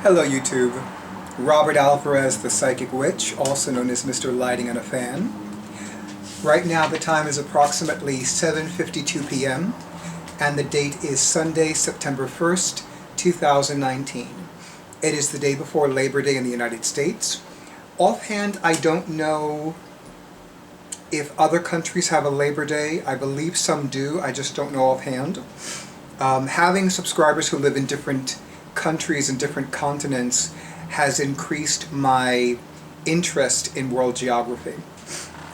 Hello YouTube, Robert Alvarez, the Psychic Witch, also known as Mr. Lighting on a Fan. Right now the time is approximately 7:52 p.m. and the date is Sunday, September 1st, 2019. It is the day before Labor Day in the United States. Offhand, I don't know if other countries have a Labor Day. I believe some do, I just don't know offhand. Having subscribers who live in different countries and different continents has increased my interest in world geography.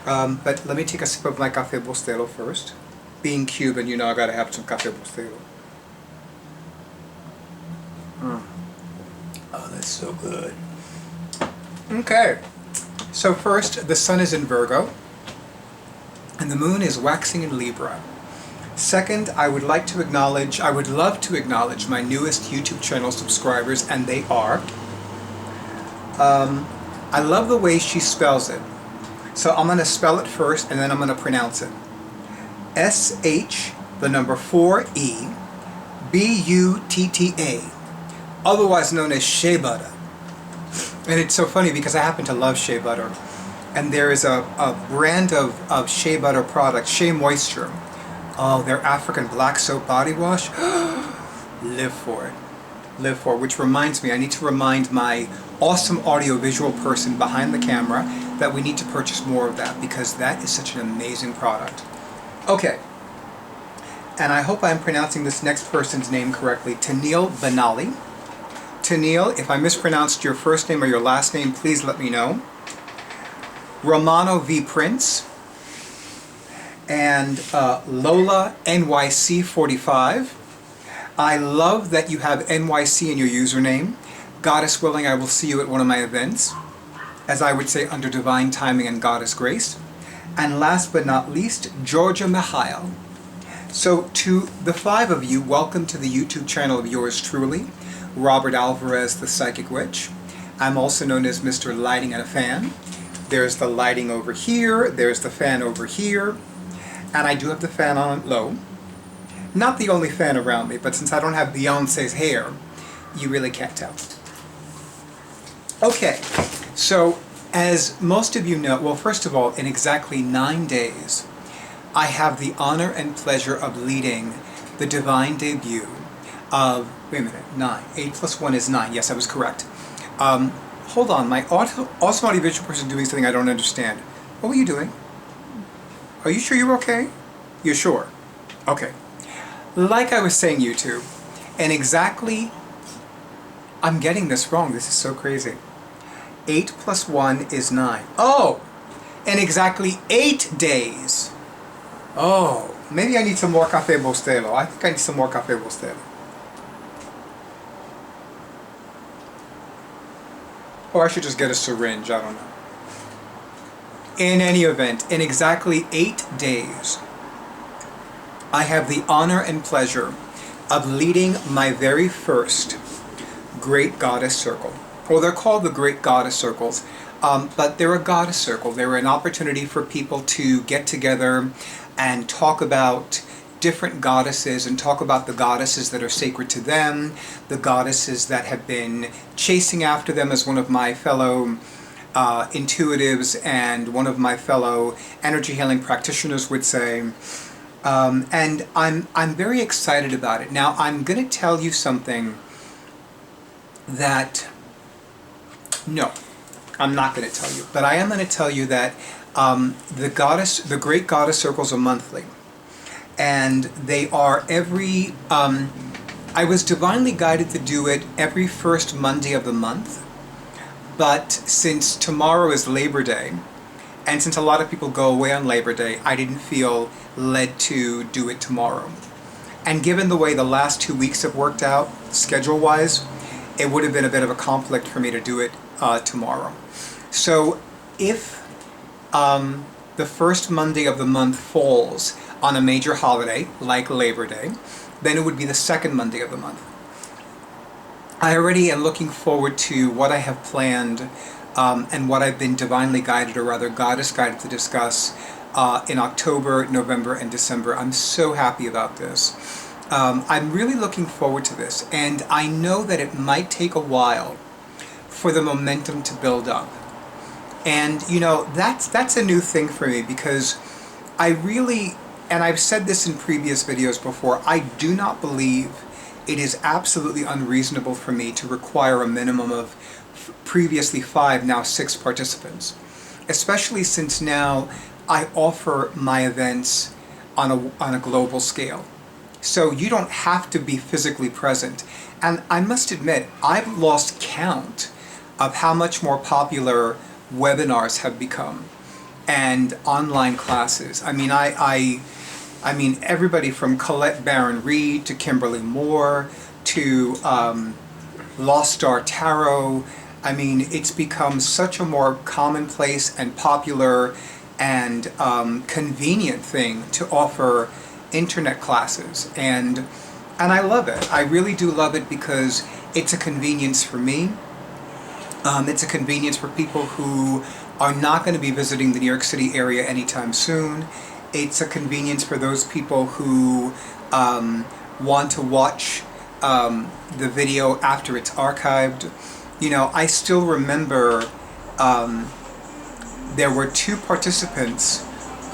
But let me take a sip of my Café Bustelo first. Being Cuban, you know I gotta have some Café Bustelo. Oh, that's so good. Okay, so first, the sun is in Virgo, and the moon is waxing in Libra. Second, I would love to acknowledge my newest YouTube channel subscribers, and they are. I love the way she spells it. So I'm going to spell it first, and then I'm going to pronounce it. S-H, the number 4-E, B-U-T-T-A, otherwise known as shea butter. And it's so funny because I happen to love shea butter. And there is a brand of shea butter product, Shea Moisture. Oh, their African black soap body wash. Live for it. Live for it. Which reminds me, I need to remind my awesome audiovisual person behind the camera that we need to purchase more of that because that is such an amazing product. Okay. And I hope I'm pronouncing this next person's name correctly. Tennille Benali. Tennille, if I mispronounced your first name or your last name, please let me know. Romano V. Prince. And Lola NYC 45. I love that you have NYC in your username. Goddess willing, I will see you at one of my events, as I would say, under divine timing and goddess grace. And last but not least, Georgia Mihail. So to the 5 of you, welcome to the YouTube channel of yours truly, Robert Alvarez, the Psychic Witch. I'm also known as Mr. Lighting on a Fan. There's the lighting over here, there's the fan over here. And I do have the fan on low. Not the only fan around me, but since I don't have Beyonce's hair, you really can't tell. Okay, so as most of you know, well, first of all, in exactly 9 days, I have the honor and pleasure of leading the divine debut of, wait a minute, 9. 8 plus 1 is 9. Yes, I was correct. Hold on, my awesome audiovisual person doing something I don't understand. What were you doing? Are you sure you're okay? You're sure? Okay. Like I was saying, YouTube, and exactly, I'm getting this wrong, this is so crazy. 8 plus 1 is 9. Oh! In exactly 8 days. Oh, maybe I need some more Café Bustelo. I think I need some more Café Bustelo. Or I should just get a syringe, I don't know. In any event, in exactly 8 days, I have the honor and pleasure of leading my very first Great Goddess Circle. Well, they're called the Great Goddess Circles, but they're a goddess circle. They're an opportunity for people to get together and talk about different goddesses and talk about the goddesses that are sacred to them, the goddesses that have been chasing after them, as one of my fellow intuitives and one of my fellow energy healing practitioners would say. And I'm very excited about it. Now, I'm going to tell you something that, no, I'm not going to tell you, but I am going to tell you that the Great Goddess Circles are monthly. And they are every, I was divinely guided to do it every first Monday of the month. But since tomorrow is Labor Day, and since a lot of people go away on Labor Day, I didn't feel led to do it tomorrow. And given the way the last 2 weeks have worked out, schedule-wise, it would have been a bit of a conflict for me to do it tomorrow. So if the first Monday of the month falls on a major holiday, like Labor Day, then it would be the second Monday of the month. I already am looking forward to what I have planned and what I've been divinely guided, or rather goddess guided, to discuss in October, November, and December. I'm so happy about this. I'm really looking forward to this, and I know that it might take a while for the momentum to build up. And you know, that's a new thing for me, because I really, and I've said this in previous videos before, I do not believe it is absolutely unreasonable for me to require a minimum of previously 5, now 6 participants. Especially since now I offer my events on a global scale. So you don't have to be physically present. And I must admit, I've lost count of how much more popular webinars have become and online classes. I mean, I mean, everybody from Colette Baron-Reed to Kimberly Moore to Lost Star Tarot. I mean, it's become such a more commonplace and popular and convenient thing to offer internet classes, and I love it. I really do love it, because it's a convenience for me. It's a convenience for people who are not going to be visiting the New York City area anytime soon. It's a convenience for those people who want to watch the video after it's archived. You know, I still remember there were 2 participants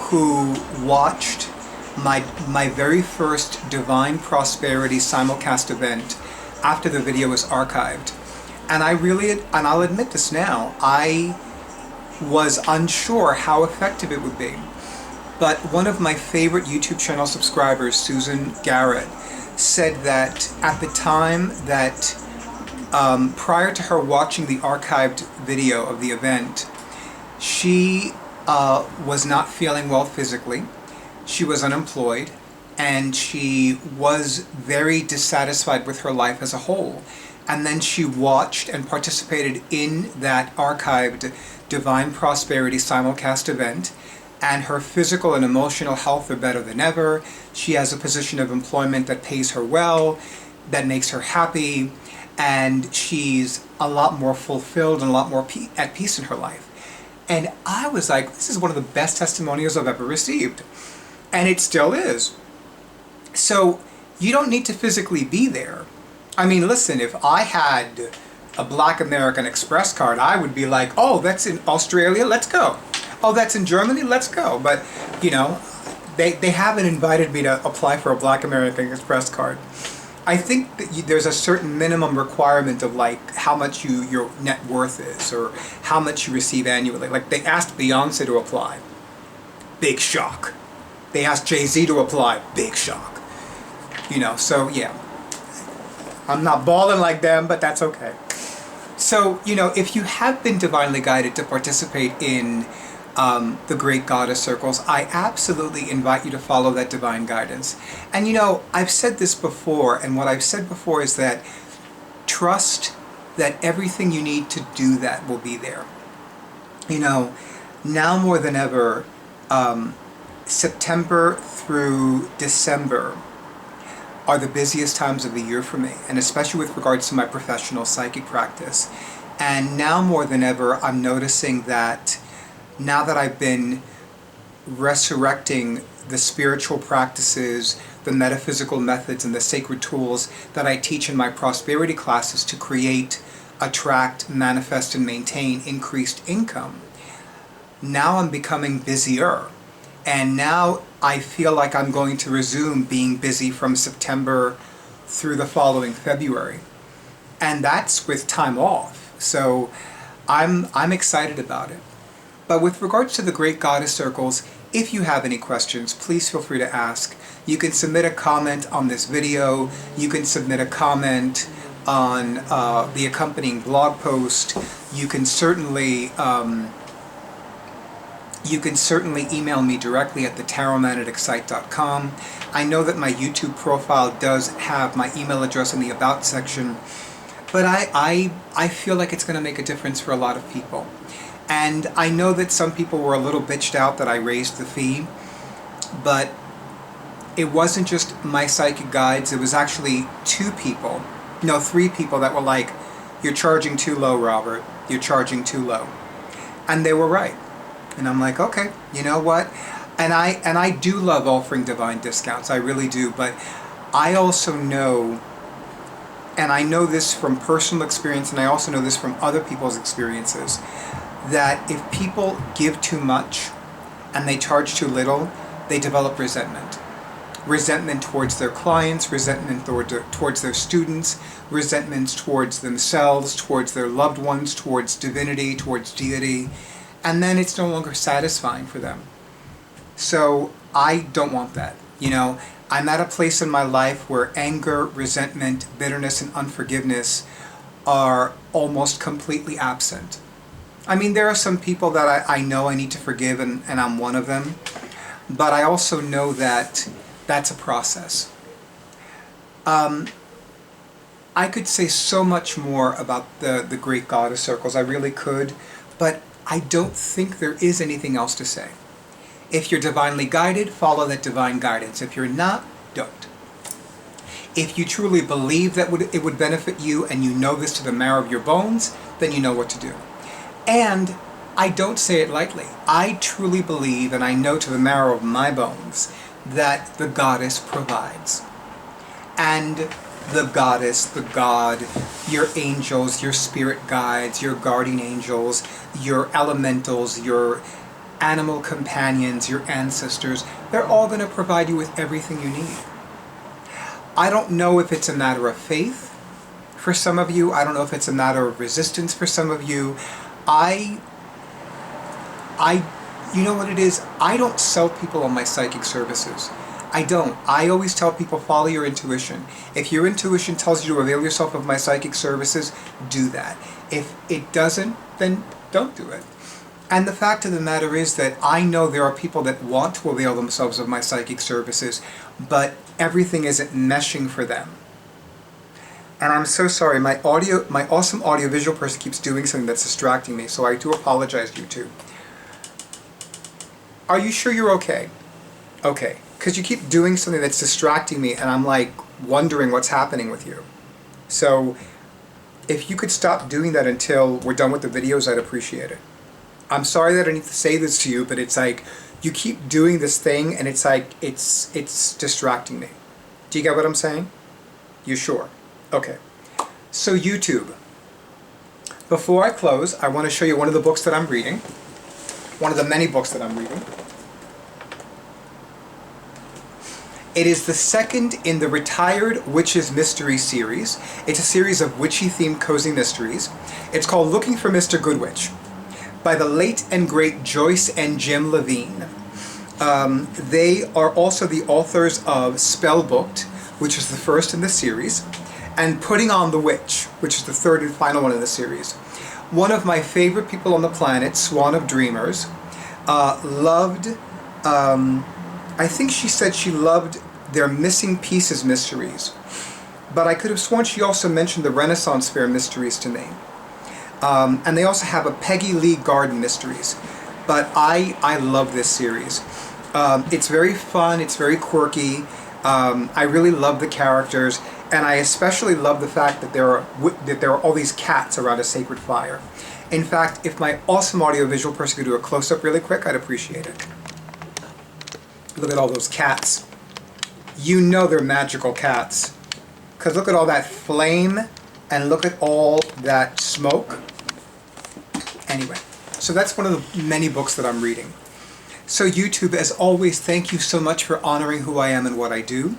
who watched my very first Divine Prosperity simulcast event after the video was archived. And and I'll admit this now, I was unsure how effective it would be. But one of my favorite YouTube channel subscribers, Susan Garrett, said that at the time that, prior to her watching the archived video of the event, she was not feeling well physically, she was unemployed, and she was very dissatisfied with her life as a whole. And then she watched and participated in that archived Divine Prosperity simulcast event, and her physical and emotional health are better than ever. She has a position of employment that pays her well, that makes her happy, and she's a lot more fulfilled and a lot more at peace in her life. And I was like, this is one of the best testimonials I've ever received. And it still is. So you don't need to physically be there. I mean, listen, if I had a Black American Express card, I would be like, oh, that's in Australia, let's go. Oh, that's in Germany, let's go. But, you know, they haven't invited me to apply for a Black American Express card. I think that there's a certain minimum requirement of like how much your net worth is, or how much you receive annually. Like they asked Beyonce to apply. Big shock. They asked Jay-Z to apply. Big shock. You know, so yeah. I'm not balling like them, but that's okay. So, you know, if you have been divinely guided to participate in the Great Goddess Circles, I absolutely invite you to follow that divine guidance. And you know, I've said this before, and what I've said before is that trust that everything you need to do that will be there. You know, now more than ever, September through December are the busiest times of the year for me, and especially with regards to my professional psychic practice. And now more than ever, I'm noticing that now that I've been resurrecting the spiritual practices, the metaphysical methods, and the sacred tools that I teach in my prosperity classes to create, attract, manifest, and maintain increased income, now I'm becoming busier. And now I feel like I'm going to resume being busy from September through the following February. And that's with time off. So I'm excited about it. But with regards to the Great Goddess Circles, if you have any questions, please feel free to ask. You can submit a comment on this video. You can submit a comment on the accompanying blog post. You can certainly email me directly at thetarotman@excite.com. I know that my YouTube profile does have my email address in the About section, but I feel like it's going to make a difference for a lot of people. And I know that some people were a little bitched out that I raised the fee, but it wasn't just my psychic guides. It was actually 3 people that were like, you're charging too low, Robert. You're charging too low. And they were right. And I'm like, okay, you know what? And I do love offering divine discounts. I really do. But I also know, and I know this from personal experience, and I also know this from other people's experiences, that if people give too much and they charge too little, they develop resentment. Resentment towards their clients, resentment towards their students, resentments towards themselves, towards their loved ones, towards divinity, towards deity, and then it's no longer satisfying for them. So I don't want that. You know, I'm at a place in my life where anger, resentment, bitterness, and unforgiveness are almost completely absent. I mean, there are some people that I know I need to forgive, and I'm one of them, but I also know that that's a process. I could say so much more about the great goddess circles, I really could, but I don't think there is anything else to say. If you're divinely guided, follow that divine guidance. If you're not, don't. If you truly believe that it would benefit you, and you know this to the marrow of your bones, then you know what to do. And I don't say it lightly. I truly believe, and I know to the marrow of my bones, that the goddess provides. And the goddess, the god, your angels, your spirit guides, your guardian angels, your elementals, your animal companions, your ancestors, they're all going to provide you with everything you need. I don't know if it's a matter of faith for some of you. I don't know if it's a matter of resistance for some of you. You know what it is? I don't sell people on my psychic services. I don't. I always tell people, follow your intuition. If your intuition tells you to avail yourself of my psychic services, do that. If it doesn't, then don't do it. And the fact of the matter is that I know there are people that want to avail themselves of my psychic services, but everything isn't meshing for them. And I'm so sorry, my awesome audiovisual person keeps doing something that's distracting me, so I do apologize, YouTube. Are you sure you're okay? Okay, because you keep doing something that's distracting me, and I'm like wondering what's happening with you. So if you could stop doing that until we're done with the videos, I'd appreciate it. I'm sorry that I need to say this to you, but it's like you keep doing this thing, and it's like it's distracting me. Do you get what I'm saying? You sure? Okay. So YouTube, before I close, I want to show you one of the books that I'm reading. One of the many books that I'm reading. It is the second in the Retired Witches Mystery series. It's a series of witchy-themed cozy mysteries. It's called Looking for Mr Goodwitch, by the late and great Joyce and Jim Levine. They are also the authors of Spellbooked, which is the first in the series, and Putting on the Witch, which is the third and final one in the series. One of my favorite people on the planet, Swan of Dreamers, loved, I think she said she loved their Missing Pieces mysteries, but I could have sworn she also mentioned the Renaissance Fair mysteries to me. And they also have a Peggy Lee Garden mysteries, but I love this series. It's very fun, it's very quirky, I really love the characters, and I especially love the fact that there are all these cats around a sacred fire. In fact, if my awesome audiovisual person could do a close-up really quick, I'd appreciate it. Look at all those cats. You know they're magical cats, because look at all that flame, and look at all that smoke. Anyway, so that's one of the many books that I'm reading. So YouTube, as always, thank you so much for honoring who I am and what I do.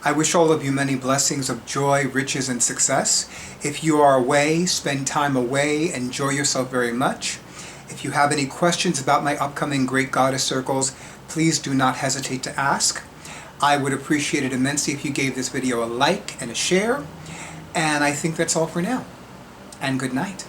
I wish all of you many blessings of joy, riches, and success. If you are away, spend time away, enjoy yourself very much. If you have any questions about my upcoming Great Goddess Circles, please do not hesitate to ask. I would appreciate it immensely if you gave this video a like and a share. And I think that's all for now. And good night.